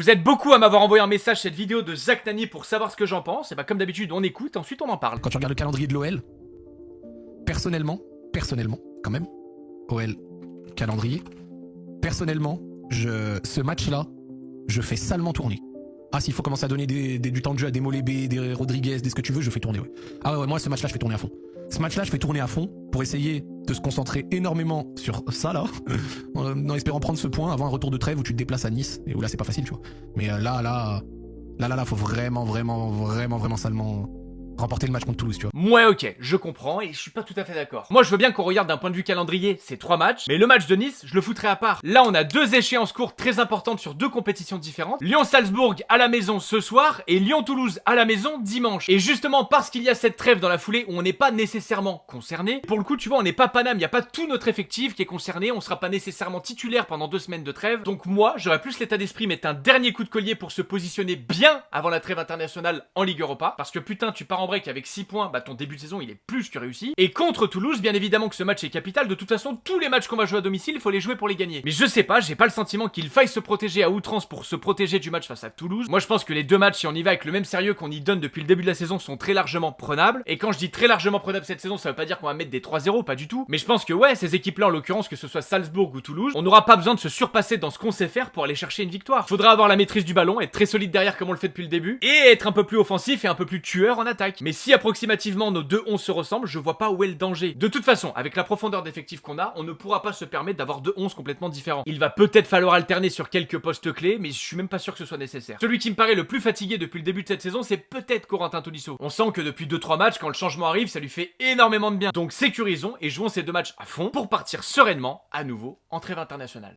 Vous êtes beaucoup à m'avoir envoyé un message cette vidéo de Zach Nani pour savoir ce que j'en pense. Et bah comme d'habitude, on écoute, ensuite on en parle. Quand tu regardes le calendrier de l'OL, personnellement, quand même, OL, calendrier, personnellement, ce match-là, je fais salement tourner. Ah, s'il faut commencer à donner du temps de jeu à des Molébé, des Rodriguez, des ce que tu veux, je fais tourner, ouais. Ah ouais, moi, ce match-là, je fais tourner à fond. Ce match-là, je fais tourner à fond pour essayer de se concentrer énormément sur ça, là, en espérant prendre ce point avant un retour de trêve où tu te déplaces à Nice, et où là, c'est pas facile, tu vois. Mais là, faut vraiment salement remporter le match contre Toulouse, tu vois. Ouais, ok, je comprends et je suis pas tout à fait d'accord. Moi, je veux bien qu'on regarde d'un point de vue calendrier ces 3 matchs, mais le match de Nice, je le foutrais à part. Là, on a 2 échéances courtes très importantes sur 2 compétitions différentes. Lyon-Salzbourg à la maison ce soir et Lyon-Toulouse à la maison dimanche. Et justement, parce qu'il y a cette trêve dans la foulée où on n'est pas nécessairement concerné, pour le coup, tu vois, on n'est pas Paname, il y a pas tout notre effectif qui est concerné, on sera pas nécessairement titulaire pendant 2 semaines de trêve. Donc moi, j'aurais plus l'état d'esprit mettre un dernier coup de collier pour se positionner bien avant la trêve internationale en Ligue Europa, parce que putain, tu pars en break avec 6 points, bah ton début de saison il est plus que réussi. Et contre Toulouse, bien évidemment que ce match est capital, de toute façon tous les matchs qu'on va jouer à domicile, il faut les jouer pour les gagner. Mais je sais pas, j'ai pas le sentiment qu'il faille se protéger à outrance pour se protéger du match face à Toulouse. Moi je pense que les 2 matchs, si on y va avec le même sérieux qu'on y donne depuis le début de la saison, sont très largement prenables. Et quand je dis très largement prenables cette saison, ça veut pas dire qu'on va mettre des 3-0, pas du tout. Mais je pense que ouais, ces équipes là en l'occurrence, que ce soit Salzbourg ou Toulouse, on n'aura pas besoin de se surpasser dans ce qu'on sait faire pour aller chercher une victoire. Faudra avoir la maîtrise du ballon, être très solide derrière comme on le fait depuis le début, et être un peu plus offensif et un peu plus tueur en attaque. Mais si approximativement nos 2-11 se ressemblent, je vois pas où est le danger. De toute façon, avec la profondeur d'effectif qu'on a, on ne pourra pas se permettre d'avoir 2-11 complètement différents. Il va peut-être falloir alterner sur quelques postes clés, mais je suis même pas sûr que ce soit nécessaire. Celui qui me paraît le plus fatigué depuis le début de cette saison, c'est peut-être Corentin Tolisso. On sent que depuis 2-3 matchs, quand le changement arrive, ça lui fait énormément de bien. Donc sécurisons et jouons ces 2 matchs à fond pour partir sereinement à nouveau en trêve internationale.